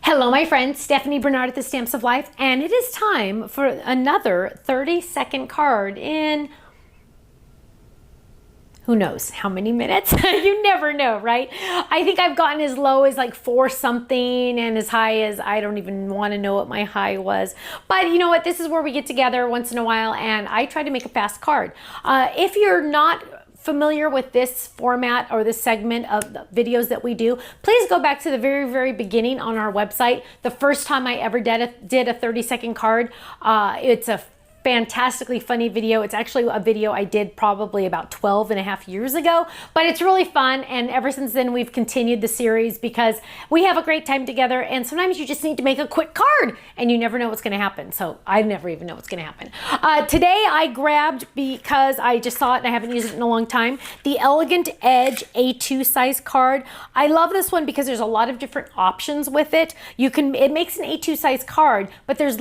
Hello, my friends. Stephanie Barnard at the Stamps of Life, and it is time for another 30-second card in who knows how many minutes? You never know, right? I think I've gotten as low as like 4 something and as high as I don't even want to know what my high was. But you know what? This is where we get together once in a while and I try to make a fast card. If you're not familiar with this format or this segment of the videos that we do, please go back to the very beginning on our website. The first time I ever did a 30-second card. It's a fantastically funny video. It's actually a video I did probably about 12.5 years ago, but it's really fun. And ever since then, we've continued the series because we have a great time together. And sometimes you just need to make a quick card and you never know what's going to happen. So I never even know what's going to happen. Today I grabbed, because I just saw it and I haven't used it in a long time, the Elegant Edge A2 size card. I love this one because there's a lot of different options with it. It makes an A2 size card, but there's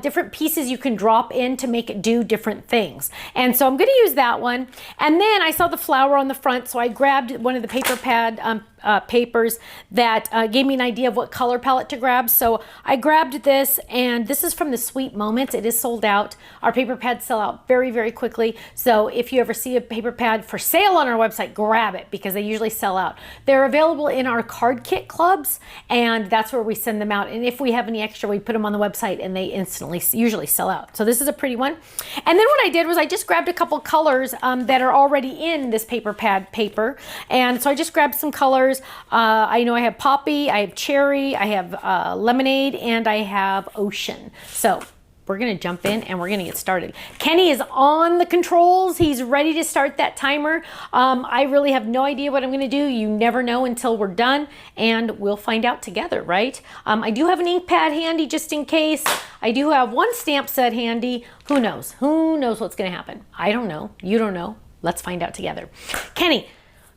different pieces you can drop in to make it do different things. And so I'm going to use that one. And then I saw the flower on the front, so I grabbed one of the paper pad papers that gave me an idea of what color palette to grab. So I grabbed this, and this is from the Sweet Moments. It is sold out. Our paper pads sell out very quickly. So if you ever see a paper pad for sale on our website, grab it because they usually sell out. They're available in our card kit clubs, and that's where we send them out. And if we have any extra, we put them on the website and they instantly usually sell out. So this is a pretty one. And then what I did was I just grabbed a couple colors that are already in this paper pad paper. And so I just grabbed some colors. I know I have Poppy, I have Cherry, I have Lemonade, and I have Ocean. So we're gonna jump in and we're gonna get started. Kenny is on the controls. He's ready to start that timer. I really have no idea what I'm gonna do. You never know until we're done, and we'll find out together, right? I do have an ink pad handy just in case. I do have one stamp set handy. Who knows? Who knows what's gonna happen? I don't know. You don't know. Let's find out together. Kenny,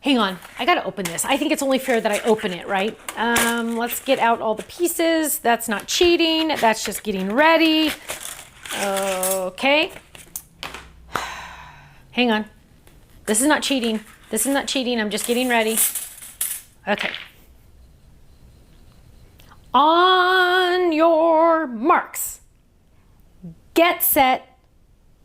hang on, I gotta open this. I think it's only fair that I open it, right? Let's get out all the pieces. That's not cheating, that's just getting ready. Okay. Hang on. This is not cheating. This is not cheating, I'm just getting ready. Okay. On your marks. Get set.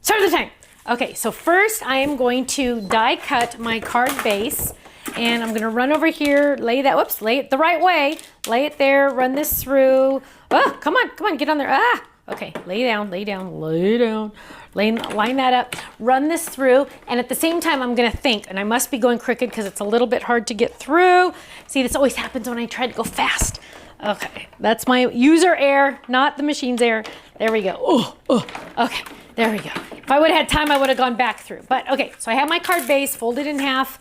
Start the time. Okay, so first I am going to die cut my card base, and I'm gonna run over here, lay it the right way, lay it there, run this through. Oh, come on, get on there. Ah, okay, lay down, line that up, run this through, and at the same time I'm gonna think, and I must be going crooked because it's a little bit hard to get through. See, this always happens when I try to go fast. Okay, that's my user error, not the machine's error. There we go. Oh, okay. There we go. If I would have had time, I would have gone back through. But okay, so I have my card base folded in half.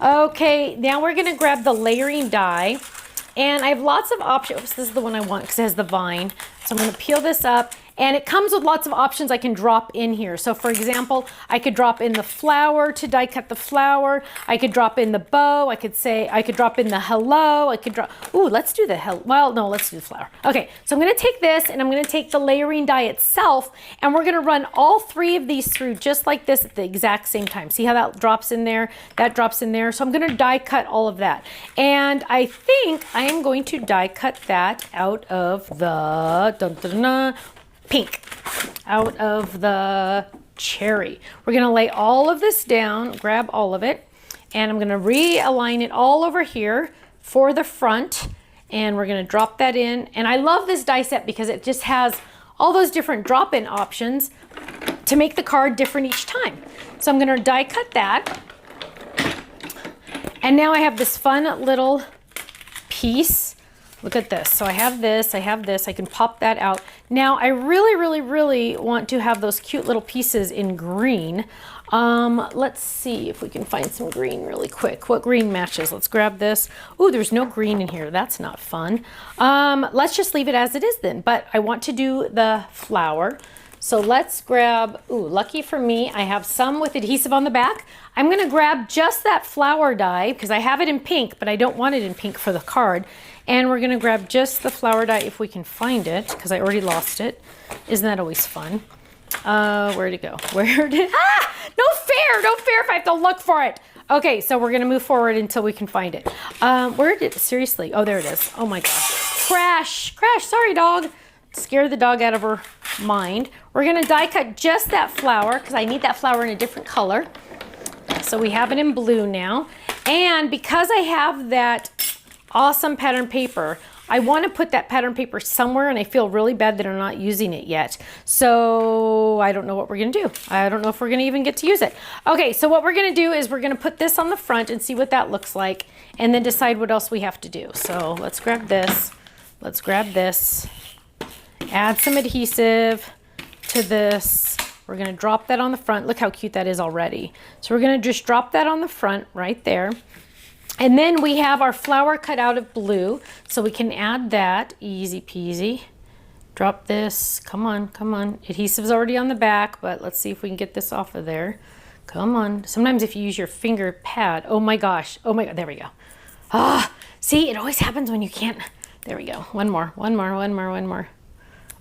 Okay, now we're gonna grab the layering die. And I have lots of options. Oops, this is the one I want because it has the vine. So I'm gonna peel this up. And it comes with lots of options I can drop in here. So for example, I could drop in the flower to die cut the flower. I could drop in the bow. I could drop in the hello. Let's do the let's do the flower. Okay, so I'm gonna take this and I'm gonna take the layering die itself, and we're gonna run all 3 of these through just like this at the exact same time. See how that drops in there? That drops in there. So I'm gonna die cut all of that. And I think I am going to die cut that out of the pink, out of the cherry. We're gonna lay all of this down, grab all of it, and I'm gonna realign it all over here for the front, and we're gonna drop that in. And I love this die set because it just has all those different drop-in options to make the card different each time. So I'm gonna die cut that. And now I have this fun little piece. Look at this. So I have this, I can pop that out. Now I really want to have those cute little pieces in green. Let's see if we can find some green really quick. What green matches? Let's grab this. Ooh, there's no green in here. That's not fun. Let's just leave it as it is then. But I want to do the flower. So let's grab, lucky for me, I have some with adhesive on the back. I'm gonna grab just that flower die because I have it in pink, but I don't want it in pink for the card. And we're gonna grab just the flower die if we can find it, because I already lost it. Isn't that always fun? Where'd it go? No fair if I have to look for it. Okay, so we're gonna move forward until we can find it. Where did, seriously, oh, there it is. Oh my gosh, crash, sorry dog. Scared the dog out of her mind. We're gonna die cut just that flower because I need that flower in a different color. So we have it in blue now. And because I have that awesome pattern paper, I want to put that pattern paper somewhere, and I feel really bad that I'm not using it yet. So I don't know what we're going to do. I don't know if we're going to even get to use it. Okay, so what we're going to do is we're going to put this on the front and see what that looks like, and then decide what else we have to do. So let's grab this. Let's grab this. Add some adhesive to this. We're going to drop that on the front. Look how cute that is already. So we're going to just drop that on the front right there. And then we have our flower cut out of blue, so we can add that, easy peasy. Drop this, come on, come on. Adhesive's already on the back, but let's see if we can get this off of there. Come on, sometimes if you use your finger pad, oh my gosh, there we go. Ah, see, it always happens when you can't, there we go. One more.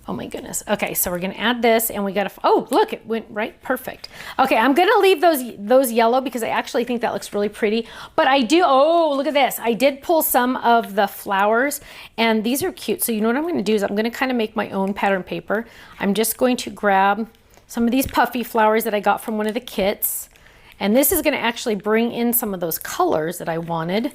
Oh my goodness. Okay, so we're gonna add this, and we gotta, oh, look, it went right perfect. Okay, I'm gonna leave those yellow because I actually think that looks really pretty, but I do, oh, look at this. I did pull some of the flowers, and these are cute. So you know what I'm gonna do is I'm gonna kind of make my own pattern paper. I'm just going to grab some of these puffy flowers that I got from one of the kits, and this is gonna actually bring in some of those colors that I wanted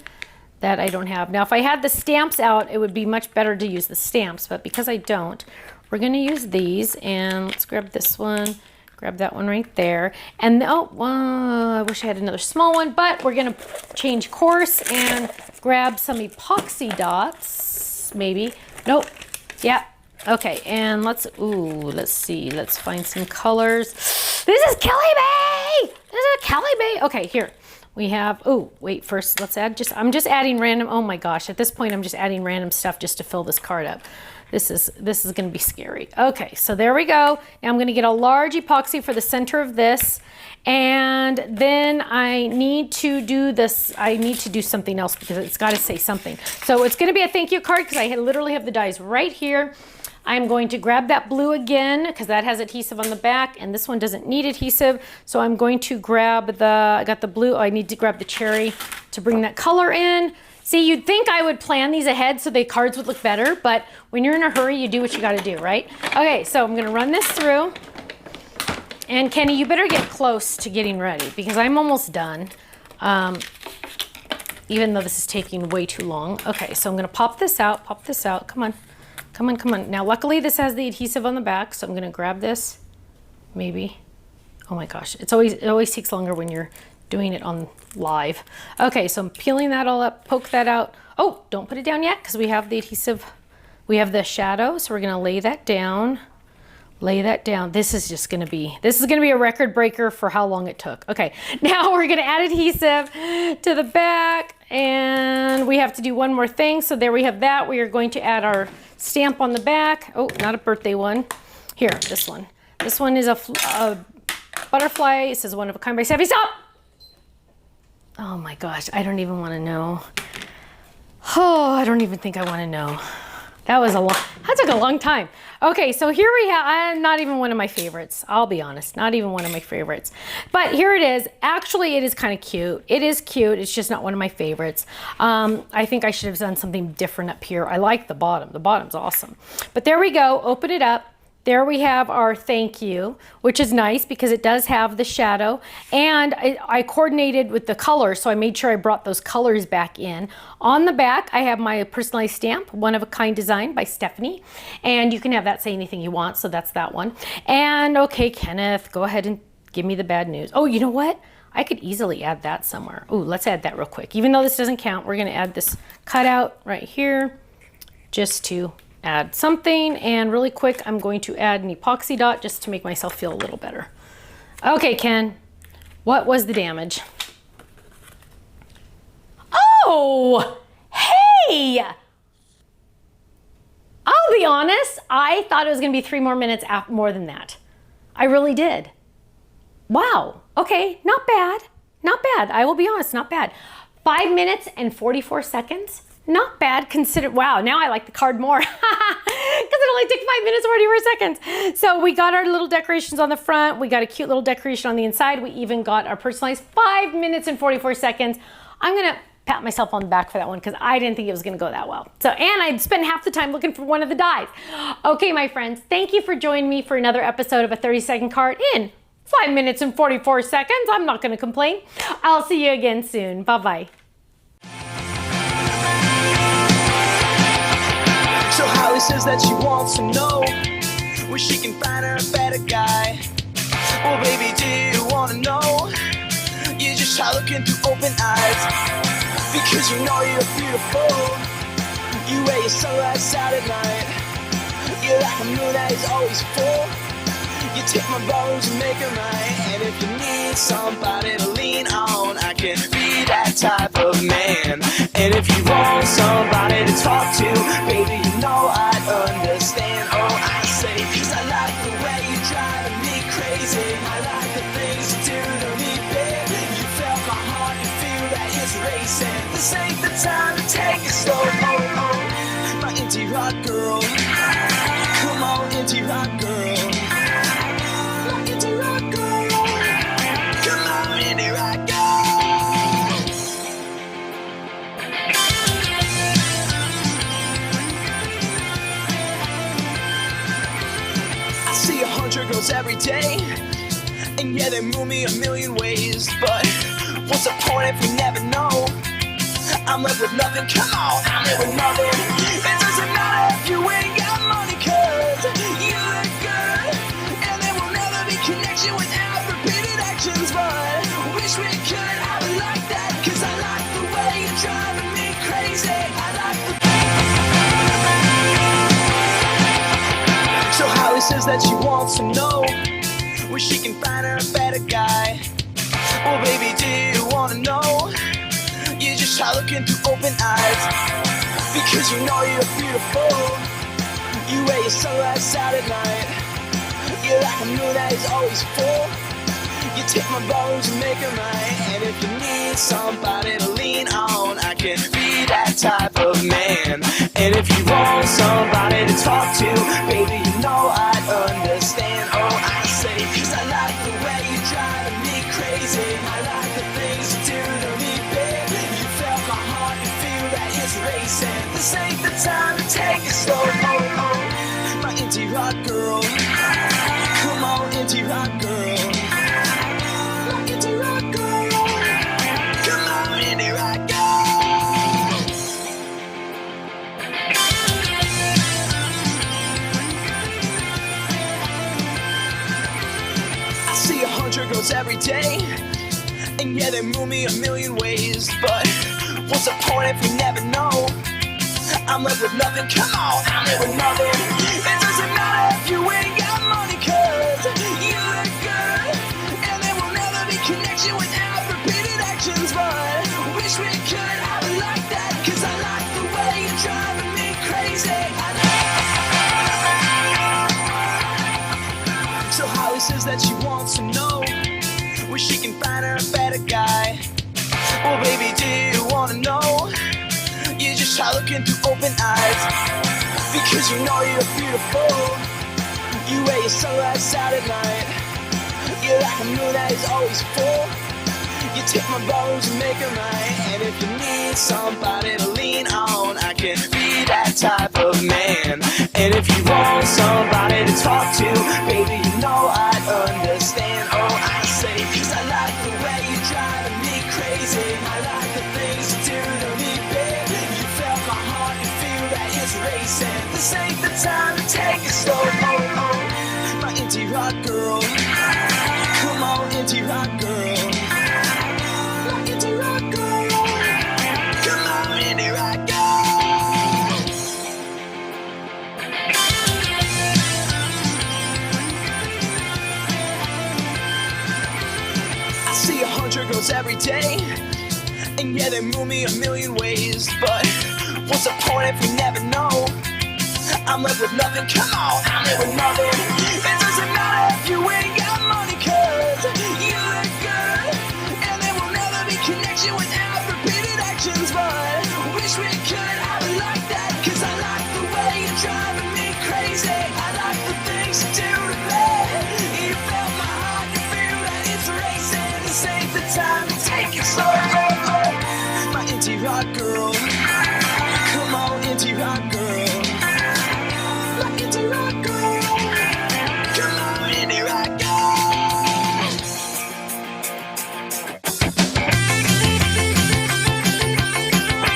that I don't have. Now, if I had the stamps out, it would be much better to use the stamps, but because I don't, we're gonna use these, and let's grab this one, grab that one right there. And oh, I wish I had another small one, but we're gonna change course and grab some epoxy dots, maybe. Nope, yeah, okay, and let's see, let's find some colors. This is Kelly Bay! This is Kelly Bay! Okay, here. We have, oh, wait, first let's add I'm just adding random, oh my gosh, at this point I'm just adding random stuff just to fill this card up. This is gonna be scary. Okay, so there we go. Now I'm gonna get a large epoxy for the center of this, and then I need to do this, I need to do something else because it's gotta say something. So it's gonna be a thank you card because I literally have the dies right here. I'm going to grab that blue again because that has adhesive on the back, and this one doesn't need adhesive. So I'm going to grab I got the blue, I need to grab the cherry to bring that color in. See, you'd think I would plan these ahead so the cards would look better, but when you're in a hurry, you do what you gotta do, right? Okay, so I'm gonna run this through. And Kenny, you better get close to getting ready because I'm almost done. Even though this is taking way too long. Okay, so I'm gonna pop this out, come on. Come on, come on. Now, luckily this has the adhesive on the back, so I'm gonna grab this, maybe. Oh my gosh, it always takes longer when you're doing it on live. Okay, so I'm peeling that all up, poke that out. Oh, don't put it down yet because we have the adhesive, we have the shadow, so we're gonna lay that down. Lay that down. This is gonna be a record breaker for how long it took. Okay, now we're gonna add adhesive to the back, and we have to do one more thing. So there we have that. We are going to add our stamp on the back. Oh, not a birthday one. Here, this one. This one is a butterfly. It says one of a kind by Stephanie. Stop! Oh my gosh, I don't even want to know. Oh, I don't even think I want to know. That took a long time. Okay, so here we have, not even one of my favorites. I'll be honest, not even one of my favorites. But here it is. Actually, it is kind of cute. It is cute. It's just not one of my favorites. I think I should have done something different up here. I like the bottom. The bottom's awesome. But there we go. Open it up. There we have our thank you, which is nice because it does have the shadow, and I coordinated with the colors, so I made sure I brought those colors back in. On the back, I have my personalized stamp, one of a kind design by Stephanie, and you can have that say anything you want, so that's that one. And okay, Kenneth, go ahead and give me the bad news. Oh, you know what? I could easily add that somewhere. Oh, let's add that real quick. Even though this doesn't count, we're gonna add this cutout right here just to add something, and really quick I'm going to add an epoxy dot just to make myself feel a little better. Okay, Ken, what was the damage? Oh, hey! I'll be honest, I thought it was gonna be 3 more minutes more than that. I really did. Wow, okay, not bad, not bad. I will be honest, not bad. 5 minutes and 44 seconds. Not bad considered. Wow, now I like the card more because it only took 5 minutes, 44 seconds. So we got our little decorations on the front. We got a cute little decoration on the inside. We even got our personalized 5 minutes and 44 seconds. I'm gonna pat myself on the back for that one because I didn't think it was gonna go that well. So, and I'd spend half the time looking for one of the dies. Okay, my friends, thank you for joining me for another episode of a 30-second card in 5 minutes and 44 seconds. I'm not gonna complain. I'll see you again soon. Bye-bye. So Holly says that she wants to know where she can find her a better guy. Well, baby, do you wanna know? You just try looking through open eyes, because you know you're beautiful. You wear your sunglasses out at night. You're like a moon that is always full. You take my bones and make them right. And if you need somebody to lean on, I can be that type of man. And if you want somebody to talk to, baby, you know I'd understand. Oh, I say, cause I like the way you're driving me crazy. I like the things you do to me, babe. You felt my heart, you feel that it's racing. This ain't the time to take it slow. Oh, oh, my indie rock girl. Come on, indie rock girl. Girls every day, and yeah, they move me a million ways, but what's the point if we never know? I'm left with nothing, come on, I'm left with nothing. It doesn't matter if you ain't got money, cause you look good, and there will never be connection without repeated actions, but wish we could have it like that, cause I like the way you're driving me crazy. I like the So Holly says that she wants to know where she can find her a better guy. Well, baby, do you wanna know? You just try looking through open eyes, because you know you're beautiful. You wear your sunglasses out at night. You're like a moon that is always full. You take my bones and make them right. And if you need somebody to lean on, I can be that type of man. And if you want somebody to talk to, baby, you know I'd understand. Oh, I say, cause I like the way you're driving me crazy. I like the things you do to me, babe. You felt my heart, you feel that it's racing. This ain't the time to take it slow. Oh, oh, my indie rock girl. Come on, indie rock girl. Girls every day, and yeah, they move me a million ways, but what's the point if we never know? I'm left with nothing, come on, I'm left with nothing. It doesn't matter if you ain't got money, cause you look good, and there will never be connection without repeated actions, but wish we could have it like that, cause I like the way you're driving me crazy. So Holly says that she wants to know where she can find her a better guy. Well, baby, do you wanna know? You just try looking through open eyes, because you know you're beautiful. You wear your sunglasses out at night. You're like a moon that is always full. You take my bones and make them right. And if you need somebody to lean on, I can be that type of man. And if you want somebody to talk to, baby, you know I'd understand. Oh, I say, cause I like the way you're driving me crazy. I like the things you do to me, babe. You felt my heart, you feel that it's racing. This ain't the time to take it slow. Oh, oh, my indie rock girl. Come on, indie rock girl. Girls every day, and yeah, they move me a million ways, but what's the point if we never know? I'm left with nothing, come on, I'm left with nothing. It doesn't matter if you ain't got money, cause you look good, and there will never be connection without repeated actions, but wish we could